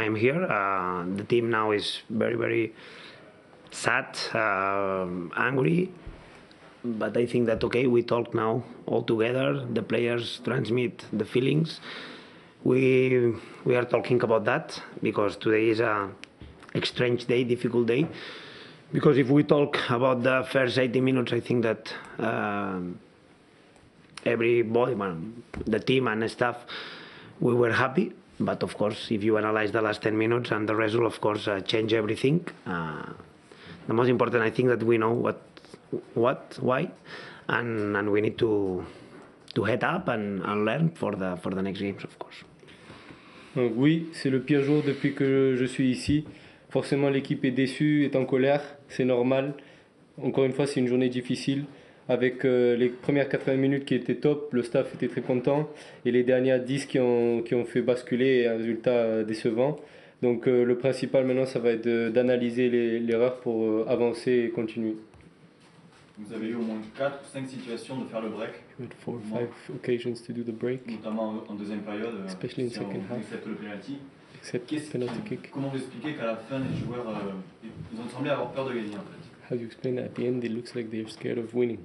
I'm here. The team now is very, very sad, angry. But I think that, okay, we talk now all together. The players transmit the feelings. We are talking about that because today is a strange day, difficult day. Because if we talk about the first 80 minutes, I think that everybody, the team and staff, we were happy. But of course, if you analyze the last 10 minutes and the result, of course, change everything. The most important, I think, that we know why, and we need to head up and learn for the next games, of course. Donc oui, c'est le pire jour depuis que je suis ici. Forcément, l'équipe est déçue, est en colère, c'est normal. Encore une fois, c'est une journée difficile. Avec les premières 80 minutes qui étaient top, le staff était très content. Et les dernières 10 qui ont fait basculer un résultat décevant. Donc le principal maintenant, ça va être d'analyser l'erreur pour avancer et continuer. Vous avez eu au moins 4 ou 5 situations de faire le break. You had 4 or 5 occasions to do the break. Notamment en deuxième période, especially in second half. Except le penalty. Except penalty kick. Comment vous expliquez qu'à la fin, les joueurs ils ont semblé avoir peur de gagner en fait? How do you explain that at the end it looks like they're scared of winning?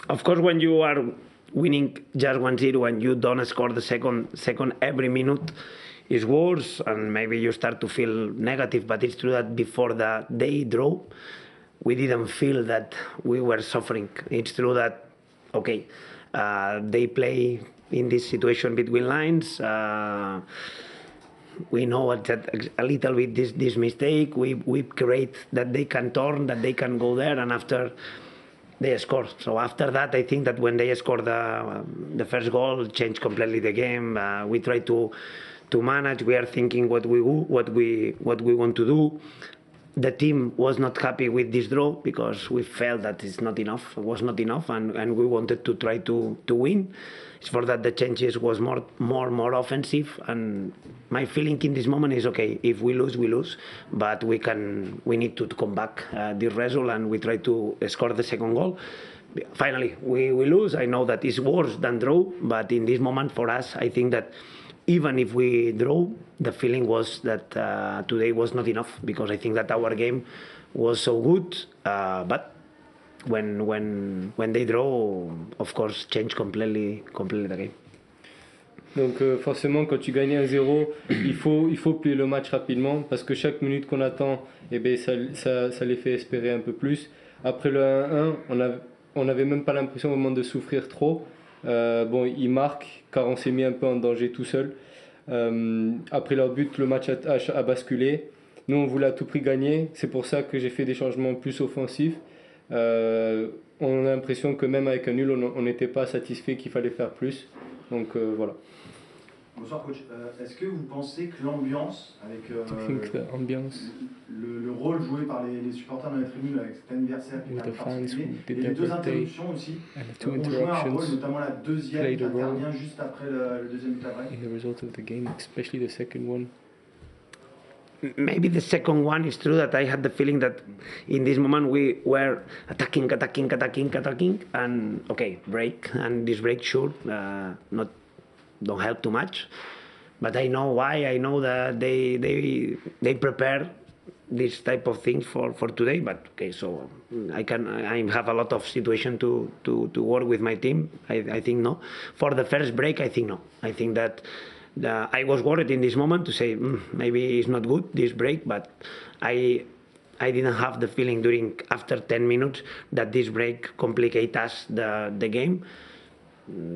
Of course, when you are winning just 1-0 and you don't score the second every minute is worse, and maybe you start to feel negative. But it's true that before the day draw, we didn't feel that we were suffering. It's true that, okay, they play in this situation between lines. We know that a little bit this mistake. We create that they can turn, that they can go there, and after they score. So after that, I think that when they score the first goal, changed completely the game. We try to manage. We are thinking what we want to do. The team was not happy with this draw because we felt that it was not enough, and we wanted to try to win. It's for that the changes was more offensive, and my feeling in this moment is, okay, if we lose, we lose, but we need to come back this result, and we try to score the second goal. Finally, we lose. I know that it's worse than draw, but in this moment for us, I think that even if we draw, the feeling was that today was not enough, because I think that our game was so good, but when they draw, of course, change completely the game. Donc forcément, quand tu gagnes 1-0, il faut plier le match rapidement, parce que chaque minute qu'on attend, eh ben, ça les fait espérer un peu plus. Après le 1-1, on n'avait même pas l'impression au moment de souffrir trop. Bon, ils marquent car on s'est mis un peu en danger tout seul. Après leur but, le match a basculé. Nous, on voulait à tout prix gagner. C'est pour ça que j'ai fait des changements plus offensifs. On a l'impression que même avec un nul, on n'était pas satisfait, qu'il fallait faire plus. Donc voilà. Bonsoir coach. Est-ce que vous pensez que l'ambiance, avec le rôle joué par les supporters dans les tribunes avec cet anniversaire qui est particulier, et les deux interruptions aussi, ont joué un rôle, notamment la deuxième qui intervient juste après le deuxième but après? In the result of the game, especially the second one. Maybe the second one is true that I had the feeling that in this moment we were attacking, and okay, break, and this break should don't help too much, but I know why. I know that they prepare this type of things for today. But okay, so I have a lot of situation to work with my team. I think no. For the first break, I think no. I think that I was worried in this moment to say maybe it's not good this break, but I didn't have the feeling after 10 minutes that this break complicate us the game,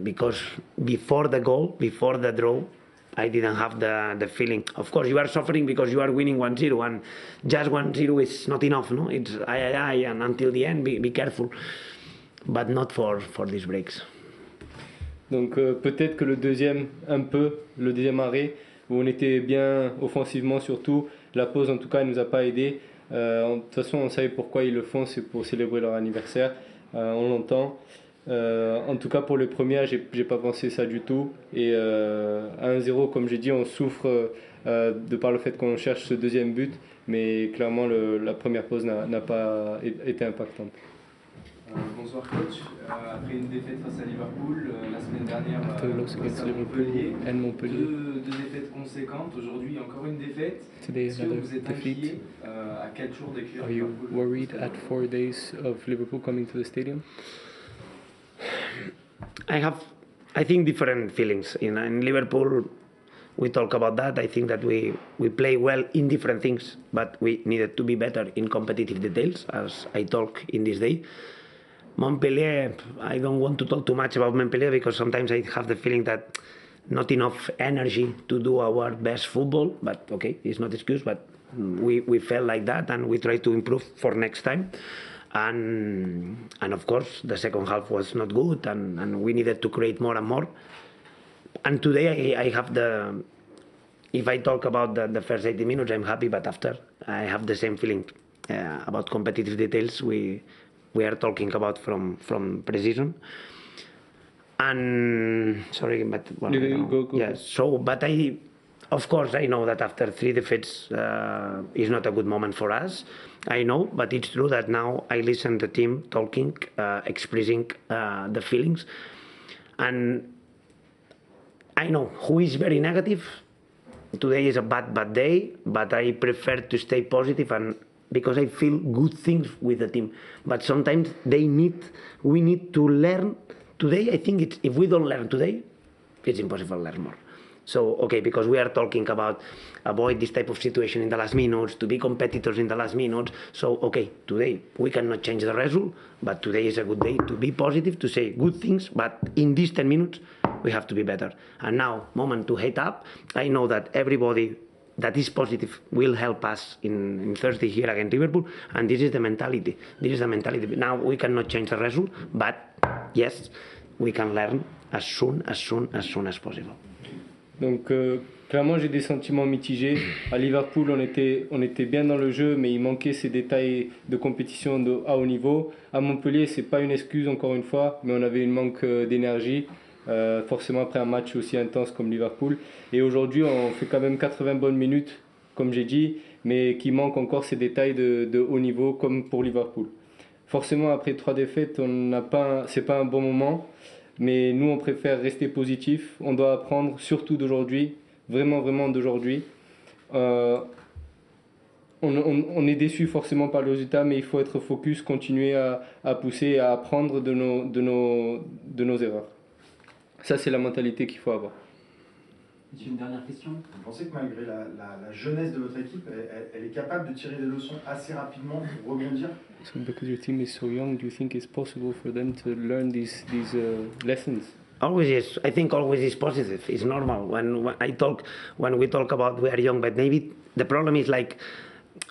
because before the goal, before the draw, I didn't have the feeling. Of course, you are suffering because you are winning 1-0, and just 1-0 is not enough, no? It's and until the end, be careful, but not for these breaks. Donc peut-être que le deuxième arrêt, où on était bien offensivement surtout, la pause en tout cas, elle nous a pas aidé. De toute façon, on savait pourquoi ils le font, c'est pour célébrer leur anniversaire, on l'entend. En tout cas pour les premières, j'ai pas pensé ça du tout. Et à 1-0, comme j'ai dit, on souffre de par le fait qu'on cherche ce deuxième but, mais clairement la première pause n'a pas été impactante. Bonsoir coach. Après une défaite face à Liverpool, la semaine dernière face à Montpellier, deux défaites conséquentes. Aujourd'hui encore une défaite. Est-ce que vous êtes inquiet à 4 jours d'accueillir Are you Liverpool worried at 4 days of Liverpool coming to the stadium? I think different feelings. In Liverpool, we talk about that. I think that we play well in different things, but we needed to be better in competitive details, as I talk in this day. Montpellier, I don't want to talk too much about Montpellier because sometimes I have the feeling that not enough energy to do our best football, but okay, it's not excuse, but we felt like that and we try to improve for next time. And of course, the second half was not good and we needed to create more and more. And today I have if I talk about the first 80 minutes, I'm happy, but after I have the same feeling about competitive details we are talking about from pre-season. And sorry, but well, go. Yeah. So, but of course, I know that after 3 defeats is not a good moment for us. I know, but it's true that now I listen to the team talking, expressing the feelings, and I know who is very negative. Today is a bad day, but I prefer to stay positive and because I feel good things with the team. But sometimes we need to learn. Today, I think if we don't learn today, it's impossible to learn more. So, okay, because we are talking about avoid this type of situation in the last minutes, to be competitors in the last minutes. So, okay, today we cannot change the result, but today is a good day to be positive, to say good things, but in these 10 minutes, we have to be better. And now, moment to head up. I know that everybody that is positive will help us in Thursday here against Liverpool, and this is the mentality. This is the mentality. Now we cannot change the result, but yes, we can learn as soon as possible. Donc clairement j'ai des sentiments mitigés. À Liverpool on était bien dans le jeu, mais il manquait ces détails de compétition à haut niveau. À Montpellier c'est pas une excuse encore une fois, mais on avait un manque d'énergie. Forcément après un match aussi intense comme Liverpool. Et aujourd'hui, on fait quand même 80 bonnes minutes, comme j'ai dit, mais qui manque encore ces détails de haut niveau, comme pour Liverpool. Forcément, après 3 défaites, c'est pas un bon moment, mais nous, on préfère rester positif. On doit apprendre, surtout d'aujourd'hui, vraiment d'aujourd'hui. On est déçu forcément par le résultat, mais il faut être focus, continuer à pousser, à apprendre de nos erreurs. Ça, c'est la mentalité qu'il faut avoir. Une dernière question. Vous pensez que malgré la jeunesse de votre équipe, elle est capable de tirer des leçons assez rapidement pour rebondir? So because your team is so young, do you think it's possible for them to learn these lessons? Always is. I think always is positive. It's normal. When we talk about we are young, but maybe the problem is like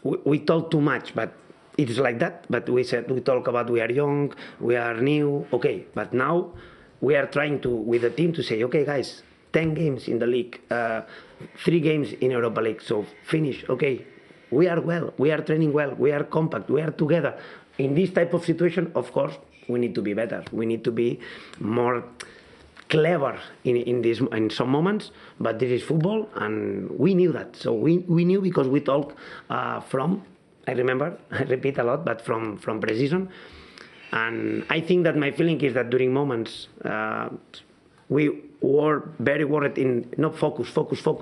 we talk too much, but it's like that. But we talk about we are young, we are new, okay. But now we are trying to, with the team, to say, okay, guys, 10 games in the league, 3 games in Europa League, so finish, okay. We are well, we are training well, we are compact, we are together. In this type of situation, of course, we need to be better. We need to be more clever in some moments, but this is football, and we knew that. So we knew because we talk I remember, I repeat a lot, but from pre-season. And I think that my feeling is that during moments we were very worried in not focus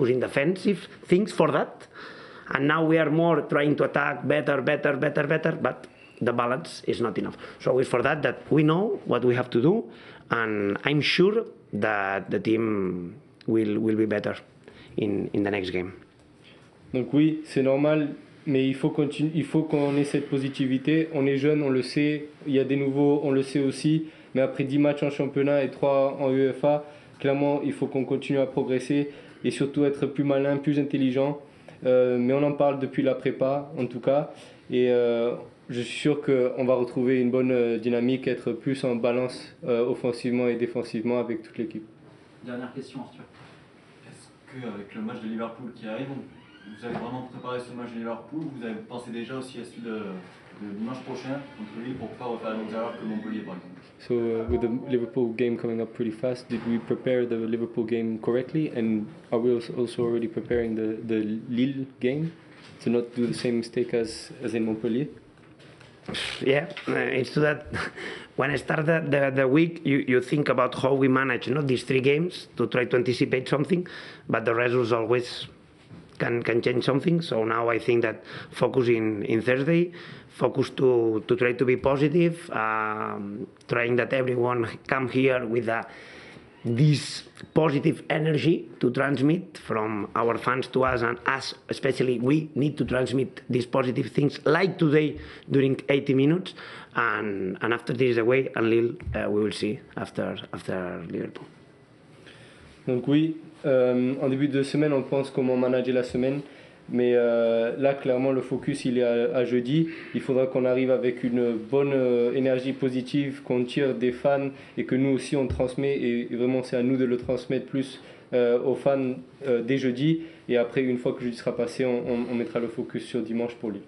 in defensive things for that, and now we are more trying to attack better, but the balance is not enough. So it's for that we know what we have to do, and I'm sure that the team will be better in the next game. Donc oui, c'est normal. Mais il faut qu'on ait cette positivité. On est jeune, on le sait. Il y a des nouveaux, on le sait aussi. Mais après 10 matchs en championnat et 3 en UEFA, clairement, il faut qu'on continue à progresser et surtout être plus malin, plus intelligent. Mais on en parle depuis la prépa, en tout cas. Et je suis sûr qu'on va retrouver une bonne dynamique, être plus en balance offensivement et défensivement avec toute l'équipe. Dernière question, Arthur. Est-ce qu'avec le match de Liverpool qui arrive, vous avez vraiment préparé ce match de Liverpool? Vous avez pensé déjà aussi à celui de dimanche prochain contre Lille pour ne pas refaire la même erreur que Montpellier par exemple? So with the Liverpool game coming up pretty fast, did we prepare the Liverpool game correctly? And are we also already preparing the Lille game to not do the same mistake as in Montpellier? Yeah, it's true that when I start the week, you think about how we manage these 3 games to try to anticipate something, but the results always can change something. So now I think that focus in Thursday, focus to try to be positive, trying that everyone come here with this positive energy to transmit from our fans to us, and us especially, we need to transmit these positive things like today during 80 minutes, and after this is away, and Lille we will see after Liverpool. Donc oui, en début de semaine, on pense comment manager la semaine. Mais là, clairement, le focus, il est à jeudi. Il faudra qu'on arrive avec une bonne énergie positive, qu'on tire des fans et que nous aussi, on transmet. Et vraiment, c'est à nous de le transmettre plus aux fans dès jeudi. Et après, une fois que jeudi sera passé, on mettra le focus sur dimanche pour lui.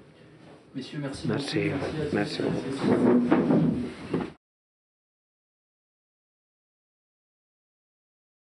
Messieurs, merci. Merci. Beaucoup. Merci.